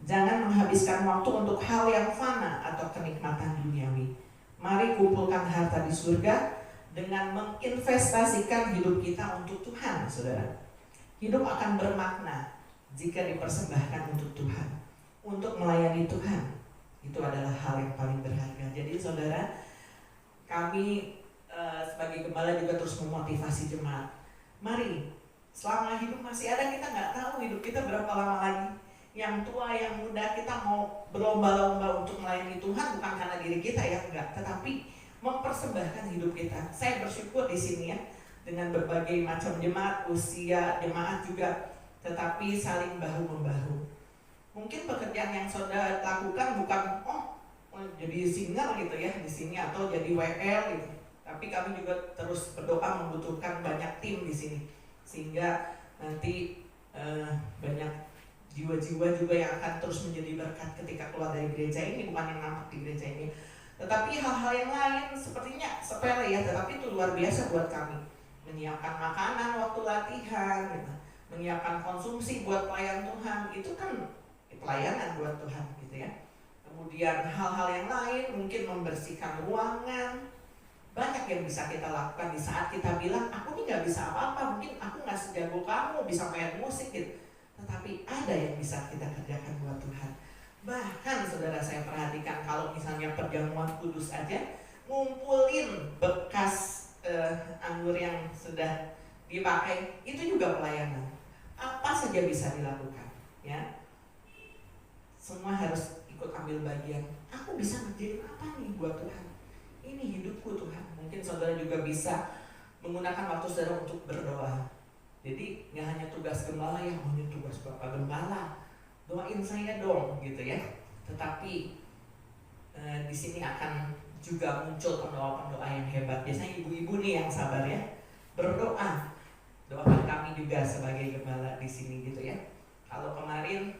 Jangan menghabiskan waktu untuk hal yang fana atau kenikmatan duniawi. Mari kumpulkan harta di surga dengan menginvestasikan hidup kita untuk Tuhan, saudara. Hidup akan bermakna jika dipersembahkan untuk Tuhan, untuk melayani Tuhan. Itu adalah hal yang paling berharga. Jadi saudara, kami sebagai gembala juga terus memotivasi jemaat. Mari, selama hidup masih ada, kita nggak tahu hidup kita berapa lama lagi. Yang tua, yang muda, kita mau berlomba-lomba untuk melayani Tuhan bukan karena diri kita ya, enggak, tetapi mempersembahkan hidup kita. Saya bersyukur di sini ya, dengan berbagai macam jemaat, usia jemaat juga, tetapi saling bahu-membahu. Mungkin pekerjaan yang saudara lakukan bukan jadi singer gitu ya di sini atau jadi WL gitu. Tapi kami juga terus berdoa membutuhkan banyak tim di sini sehingga nanti banyak jiwa-jiwa juga yang akan terus menjadi berkat ketika keluar dari gereja ini, bukan yang nampak di gereja ini. Tetapi hal-hal yang lain sepertinya sepele ya, tetapi itu luar biasa buat kami. Menyiapkan makanan waktu latihan, gitu. Menyiapkan konsumsi buat pelayan Tuhan, itu kan pelayanan buat Tuhan gitu ya. Kemudian hal-hal yang lain, mungkin membersihkan ruangan. Banyak yang bisa kita lakukan di saat kita bilang, aku ini gak bisa apa-apa, mungkin aku gak sejago kamu, bisa main musik gitu. Tetapi ada yang bisa kita kerjakan buat Tuhan. Bahkan saudara, saya perhatikan kalau misalnya perjamuan kudus aja, ngumpulin bekas anggur yang sudah dipakai, itu juga pelayanan. Apa saja bisa dilakukan ya. Semua harus ikut ambil bagian. Aku bisa ngerjain apa nih buat Tuhan? Ini hidupku Tuhan. Mungkin saudara juga bisa menggunakan waktu saudara untuk berdoa. Jadi nggak hanya tugas gembala yang hanya tugas Bapak Gembala, doain saya dong gitu ya. Tetapi di sini akan juga muncul pendoa-pendoa yang hebat. Biasanya ibu-ibu nih yang sabar ya, berdoa. Doakan kami juga sebagai gembala di sini gitu ya. Kalau kemarin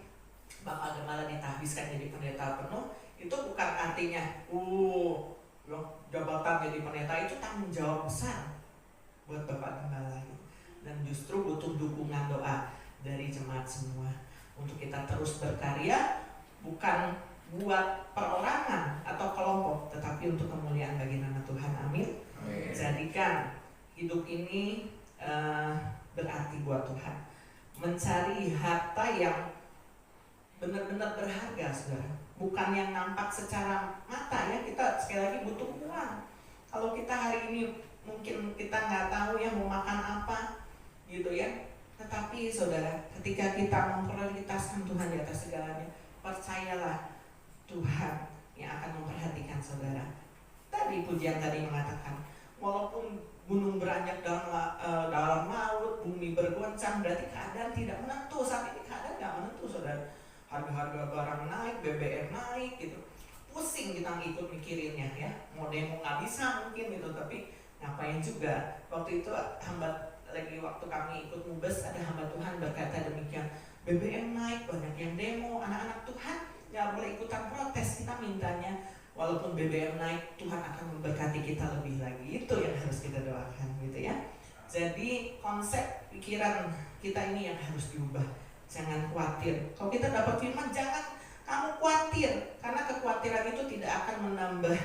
Bapak Gembala ditahbiskan jadi pendeta penuh, itu bukan artinya jabatan jadi pendeta itu tanggung jawab besar buat Bapak Gembala gitu. Dan justru butuh dukungan doa dari jemaat semua untuk kita terus berkarya, bukan buat perorangan atau kelompok, tetapi untuk kemuliaan bagi nama Tuhan. Amin. Jadikan hidup ini berarti buat Tuhan. Mencari harta yang benar-benar berharga, saudara. Bukan yang nampak secara mata ya. Kita sekali lagi butuh uang. Kalau kita hari ini mungkin kita nggak tahu ya mau makan apa gitu ya. Tetapi saudara, ketika kita memprioritaskan Tuhan di atas segalanya, percayalah Tuhan yang akan memperhatikan saudara. Tadi pujian tadi mengatakan, walaupun gunung beranjak dalam laut, bumi bergoncang, berarti keadaan tidak menentu. Saat ini keadaan nggak menentu, saudara. Harga-harga barang naik, BBM naik gitu. Pusing kita ngikut mikirinnya ya. Mau demo nggak bisa mungkin gitu, tapi ngapain juga. Waktu itu waktu kami ikut mubes, ada hamba Tuhan berkata demikian, BBM naik, banyak yang demo, anak-anak Tuhan nggak boleh ikutan protes. Kita mintanya walaupun BBM naik, Tuhan akan memberkati kita lebih lagi. Itu yang harus kita doakan gitu ya. Jadi konsep pikiran kita ini yang harus diubah. Jangan khawatir. Kalau kita dapat firman, jangan kamu khawatir, karena kekhawatiran itu tidak akan menambah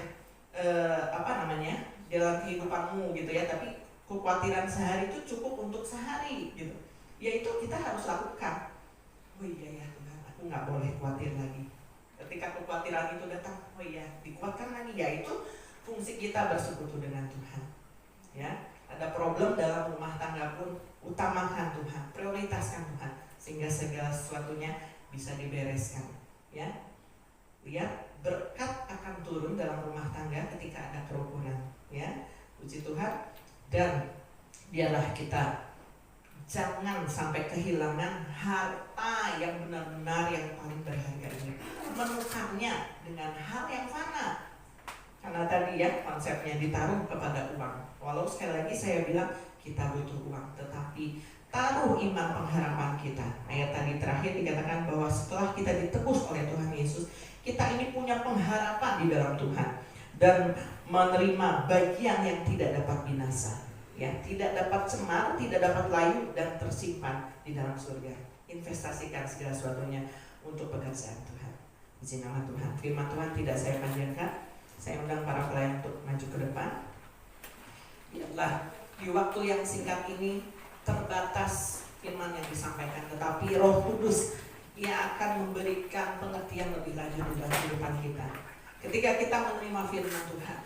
dalam kehidupanmu gitu ya. Tapi kekhawatiran sehari itu cukup untuk sehari gitu. Yaitu kita harus lakukan. Oh iya ya Tuhan, aku nggak boleh khawatir lagi. Ketika kekhawatiran itu datang, oh iya dikuatkan lagi. Yaitu fungsi kita bersekutu dengan Tuhan. Ya, ada problem dalam rumah tangga pun utamakan Tuhan, prioritaskan Tuhan, sehingga segala sesuatunya bisa dibereskan. Ya, lihat berkat akan turun dalam rumah tangga ketika ada kerukunan. Ya, puji Tuhan. Dan biarlah kita jangan sampai kehilangan harta yang benar-benar yang paling berharga ini, menukarnya dengan hal yang fana. Karena tadi ya konsepnya ditaruh kepada uang. Walau sekali lagi saya bilang kita butuh uang, tetapi taruh iman pengharapan kita. Ayat tadi terakhir dikatakan bahwa setelah kita ditebus oleh Tuhan Yesus, kita ini punya pengharapan di dalam Tuhan dan menerima bagian yang tidak dapat binasa, ya, tidak dapat cemar, tidak dapat layu, dan tersimpan di dalam surga. Investasikan segala sesuatunya untuk pekerjaan Tuhan. Puji nama Tuhan. Firman Tuhan tidak saya panjangkan. Saya undang para pelayan untuk maju ke depan. Biarlah di waktu yang singkat ini terbatas firman yang disampaikan, tetapi Roh Kudus Ia akan memberikan pengertian lebih lanjut dalam kehidupan kita. Ketika kita menerima firman Tuhan,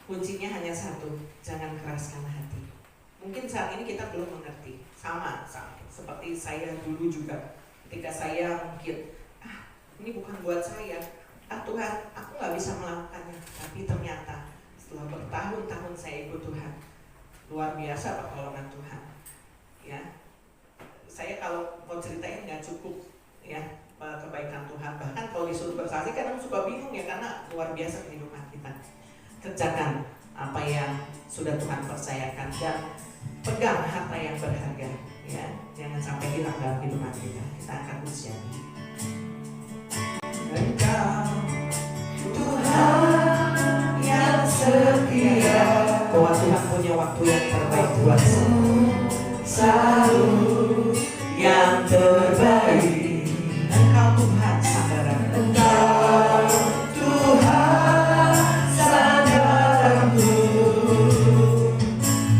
kuncinya hanya satu, jangan keraskan hati. Mungkin saat ini kita belum mengerti, sama seperti saya dulu juga. Ketika saya mungkin, ini bukan buat saya, Tuhan, aku nggak bisa melakukannya. Tapi ternyata setelah bertahun-tahun saya ikut Tuhan, luar biasa pertolongan Tuhan. Ya, saya kalau mau ceritain nggak cukup, ya, kebaikan Tuhan. Bahkan kalau disuruh bersaksi kadang suka bingung ya, karena luar biasa kehidupan kita. Kerjakan apa yang sudah Tuhan percayakan dan pegang harta yang berharga, ya, jangan sampai hilang dalam kehidupan kita. Kita akan usia. Engkau Tuhan yang setia, bahwa Tuhan punya waktu yang terbaik buat selalu yang terbaik. Engkau Tuhan sandaran, Engkau Tuhan sandaranku,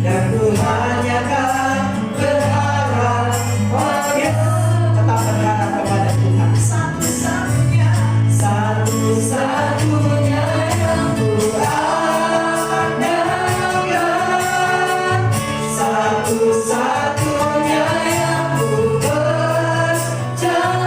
dan ku hanya akan berharap, oh yes, tetap berharap kepada Tuhan. Satu-satunya yang ku andalkan, satu-satunya yang ku percaya.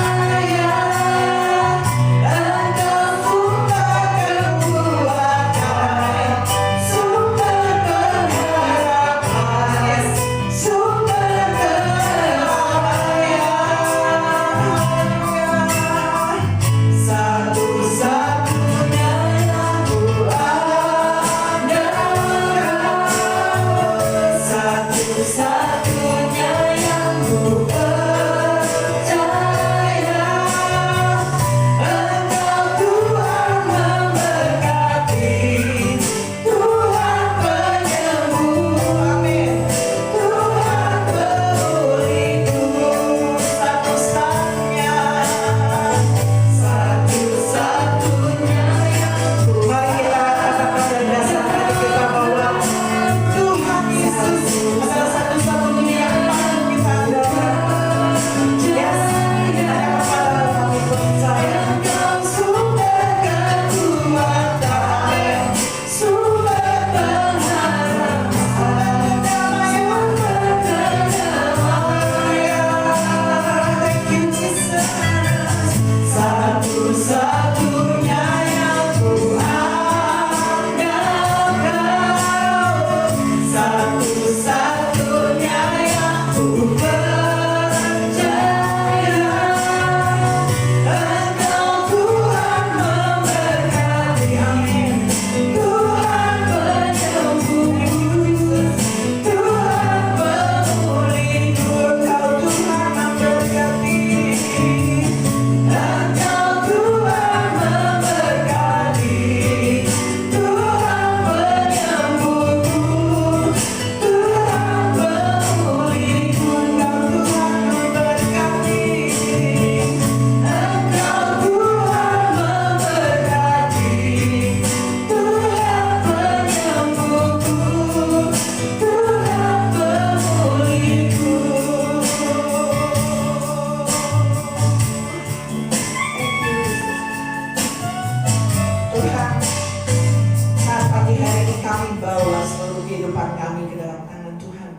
kehidupan kami ke dalam tangan Tuhan.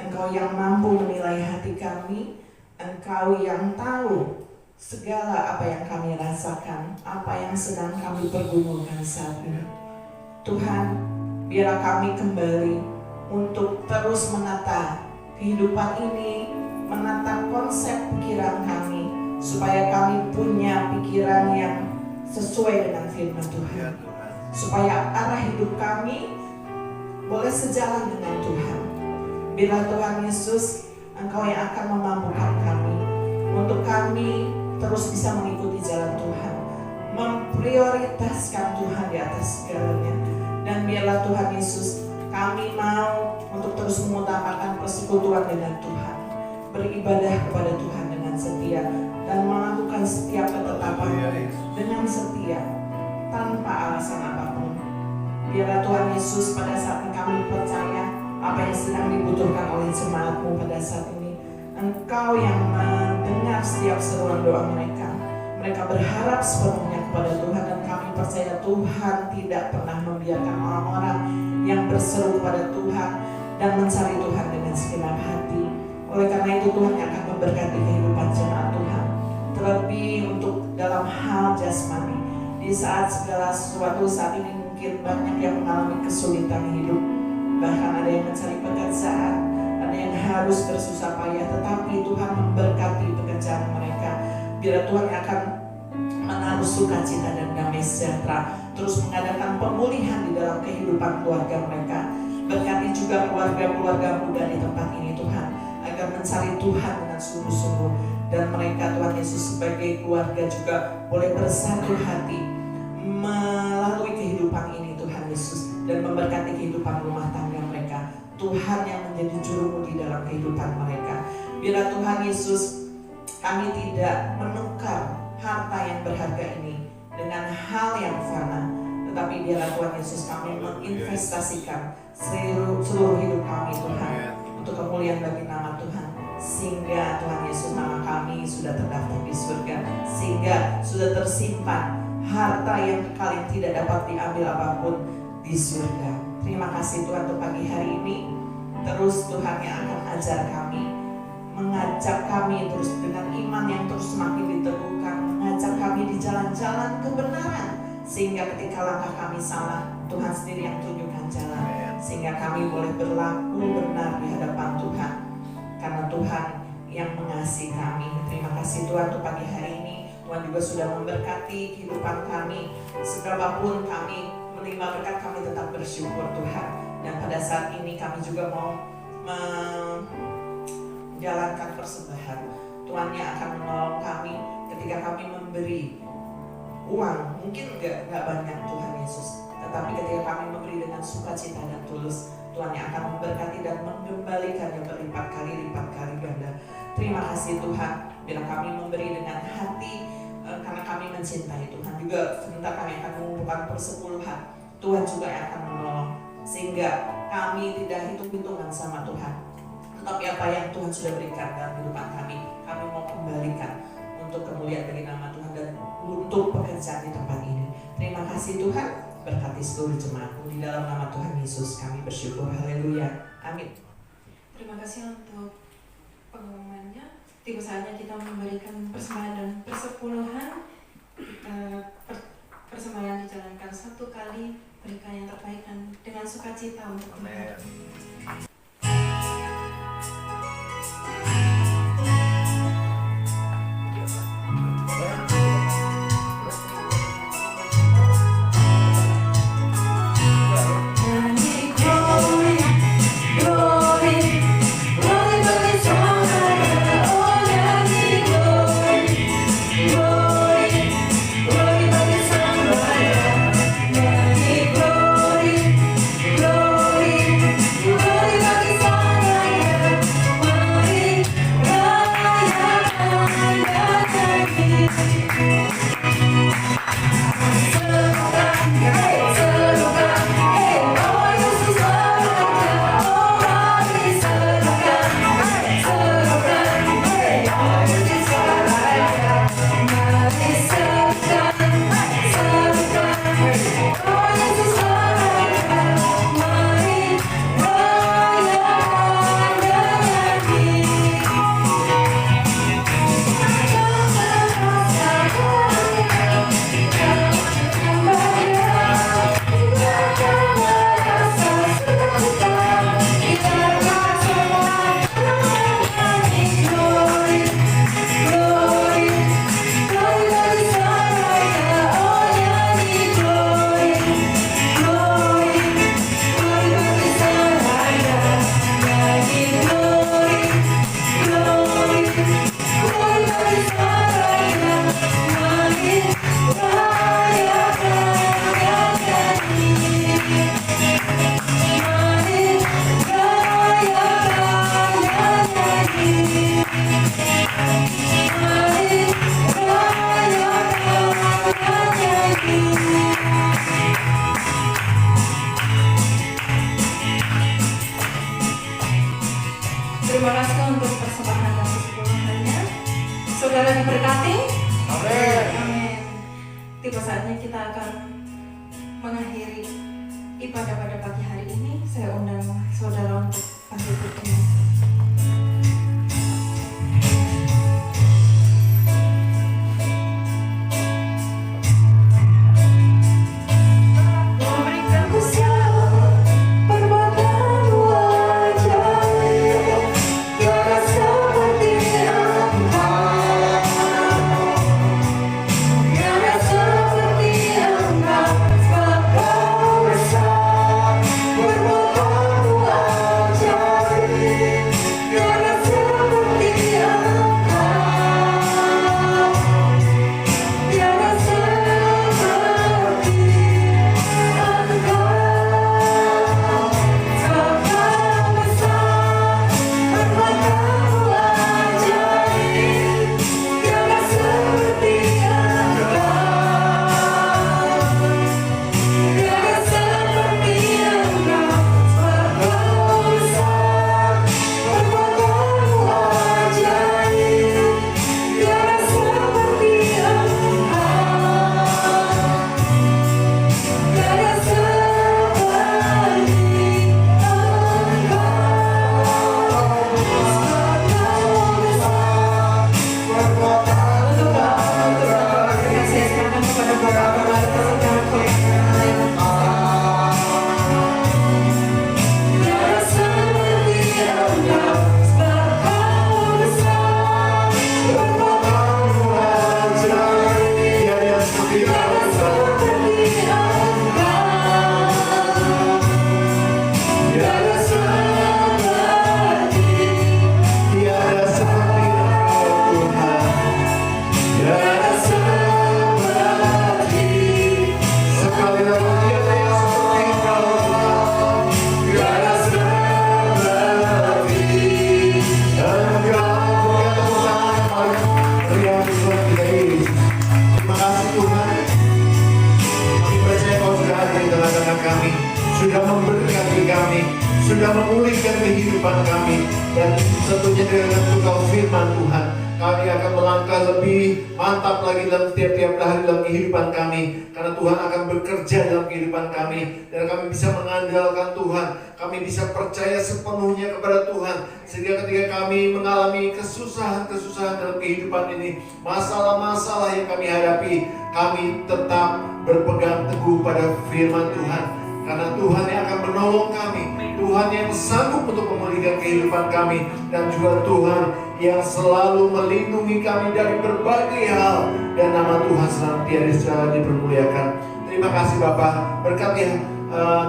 Engkau yang mampu menilai hati kami, Engkau yang tahu segala apa yang kami rasakan, apa yang sedang kami pergumulkan saat ini. Tuhan, biarlah kami kembali untuk terus menata kehidupan ini, menata konsep pikiran kami, supaya kami punya pikiran yang sesuai dengan firman Tuhan, supaya arah hidup kami boleh sejalan dengan Tuhan. Bila Tuhan Yesus, Engkau yang akan memampukan kami untuk kami terus bisa mengikuti jalan Tuhan, memprioritaskan Tuhan di atas segalanya. Dan biarlah Tuhan Yesus, kami mau untuk terus mengutamakan persekutuan dengan Tuhan, beribadah kepada Tuhan dengan setia, dan melakukan setiap ketetapan dengan setia tanpa alasan apapun. Biarlah Tuhan Yesus, pada saat kami percaya apa yang sedang dibutuhkan oleh jemaat-Mu pada saat ini, Engkau yang mendengar setiap seruan doa mereka. Mereka berharap sepenuhnya kepada Tuhan, dan kami percaya Tuhan tidak pernah membiarkan orang-orang yang berseru kepada Tuhan dan mencari Tuhan dengan segenap hati. Oleh karena itu Tuhan yang akan memberkati kehidupan jemaat Tuhan, terlebih untuk dalam hal jasmani. Di saat segala sesuatu saat ini mungkin banyak yang mengalami kesulitan hidup, bahkan ada yang mencari pekerjaan, ada yang harus bersusah payah, tetapi Tuhan memberkati pekerjaan mereka. Biar Tuhan akan menaruh sukacita dan damai sejahtera, terus mengadakan pemulihan di dalam kehidupan keluarga mereka. Berkati juga keluarga-keluarga muda di tempat ini Tuhan, agar mencari Tuhan dengan sungguh-sungguh, dan mereka Tuhan Yesus sebagai keluarga juga boleh bersatu hati melalui kehidupan ini Tuhan Yesus, dan memberkati kehidupan rumah tangga mereka. Tuhan yang menjadi jurumudi dalam kehidupan mereka. Bila Tuhan Yesus, kami tidak menukar harta yang berharga ini dengan hal yang fana, tetapi biarlah Tuhan Yesus, kami menginvestasikan seluruh hidup kami Tuhan untuk kemuliaan bagi nama Tuhan, sehingga Tuhan Yesus, nama kami sudah terdaftar di surga, sehingga sudah tersimpan harta yang kekal yang tidak dapat diambil apapun di surga. Terima kasih Tuhan untuk pagi hari ini. Terus Tuhan yang akan ajar kami, mengajak kami terus dengan iman yang terus semakin diteguhkan, mengajak kami di jalan-jalan kebenaran, sehingga ketika langkah kami salah, Tuhan sendiri yang tunjukkan jalan, sehingga kami boleh berlaku benar di hadapan Tuhan, karena Tuhan yang mengasihi kami. Terima kasih Tuhan untuk pagi hari ini. Tuhan juga sudah memberkati kehidupan kami. Seberapapun kami menerima berkat, kami tetap bersyukur Tuhan. Dan pada saat ini kami juga mau menjalankan persembahan. Tuhan yang akan menolong kami ketika kami memberi uang. Mungkin enggak banyak Tuhan Yesus, tetapi ketika kami memberi dengan sukacita dan tulus, Tuhan yang akan memberkati dan mengembalikannya berlipat kali ganda. Terima kasih Tuhan, bila kami memberi dengan hati, karena kami mencintai Tuhan. Juga sebentar kami akan mengumpulkan persepuluhan, Tuhan juga yang akan menolong, sehingga kami tidak hitung-hitungan sama Tuhan, tetapi apa yang Tuhan sudah berikan dalam kehidupan kami mau kembalikan untuk kemuliaan bagi nama Tuhan dan untuk pekerjaan di tempat ini. Terima kasih Tuhan, berkati seluruh jemaat-Mu di dalam nama Tuhan Yesus kami bersyukur. Haleluya, amin. Terima kasih untuk pengumumannya. Tiba saatnya kita memberikan persembahan dan persepuluhan. Persembahan dijalankan satu kali, berikan yang terbaik dan dengan sukacita untuk Tuhan. Glory, Terima kasih untuk persembahan dan keseluruhannya. Saudara diberkati. Amin. Amin. Tiba saatnya kita akan mengakhiri ibadah pada pagi hari ini. Saya undang saudara untuk bangkit berdiri. sudah memberkati kami, sudah memulihkan kehidupan kami, dan tentunya dengan Engkau firman Tuhan, kami akan melangkah lebih mantap lagi dalam tiap-tiap hari dalam kehidupan kami, karena Tuhan akan bekerja dalam kehidupan kami, dan kami bisa mengandalkan Tuhan, kami bisa percaya sepenuhnya kepada Tuhan, sehingga ketika kami mengalami kesusahan-kesusahan dalam kehidupan ini, masalah-masalah yang kami hadapi, kami tetap berpegang teguh pada firman Tuhan. Karena Tuhan yang akan menolong kami, Tuhan yang sanggup untuk memulihkan kehidupan kami, dan juga Tuhan yang selalu melindungi kami dari berbagai hal, dan nama Tuhan senantiasa dipermuliakan. Terima kasih Bapa, berkati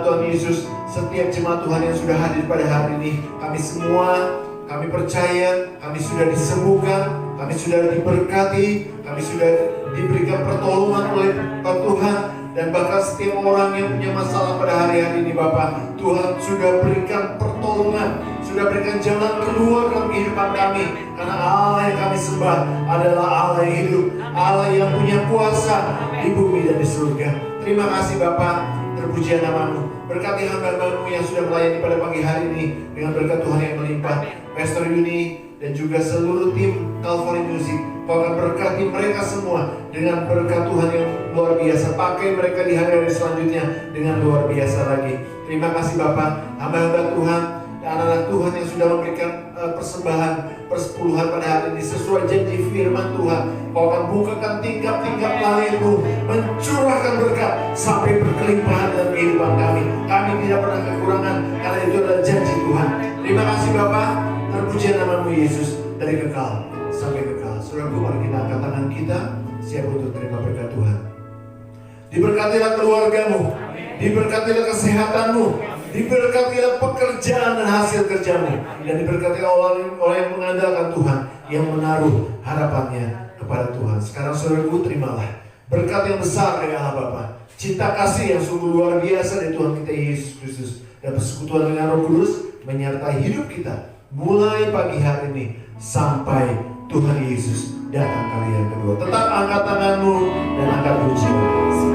Tuhan Yesus setiap jemaat Tuhan yang sudah hadir pada hari ini. Kami semua, kami percaya, kami sudah disembuhkan, kami sudah diberkati, kami sudah diberikan pertolongan oleh Tuhan. Dan bahkan setiap orang yang punya masalah pada hari-hari ini Bapak, Tuhan sudah berikan pertolongan, sudah berikan jalan keluar dalam kehidupan kami. Karena Allah yang kami sembah adalah Allah yang hidup, Allah yang punya kuasa di bumi dan di surga. Terima kasih Bapak, terpujian nama-Mu. Berkati hamba-hamba-Mu yang sudah melayani pada pagi hari ini dengan berkat Tuhan yang melimpah. Pastor Yuni dan juga seluruh tim Calvary Music, Kau akan berkati mereka semua dengan berkat Tuhan yang luar biasa. Pakai mereka di hari-hari selanjutnya dengan luar biasa lagi. Terima kasih Bapak, hamba-hamba Tuhan dan anak-anak Tuhan yang sudah memberikan persembahan persepuluhan pada hari ini sesuai janji firman Tuhan. Kau akan bukakan tingkap-tingkap langit-Mu, mencurahkan berkat sampai berkelimpahan dalam kehidupan kami. Kami tidak pernah kekurangan karena itu adalah janji Tuhan. Terima kasih Bapak, terpujian nama-Mu Yesus dari kekal sampai kekal. Saudaraku, mari kita angkat tangan kita, siap untuk terima berkat Tuhan. Diberkatilah keluargamu, diberkatilah kesehatanmu, diberkatilah pekerjaan dan hasil kerjamu, dan diberkatilah orang yang mengandalkan Tuhan, yang menaruh harapannya kepada Tuhan. Sekarang saudaraku, terimalah berkat yang besar dari Allah Bapa, cinta kasih yang sungguh luar biasa dari Tuhan kita Yesus Kristus, dan persekutuan dengan Roh Kudus menyertai hidup kita mulai pagi hari ini sampai Tuhan Yesus datang kali yang kedua. Tetap angkat tanganmu dan angkat pujian.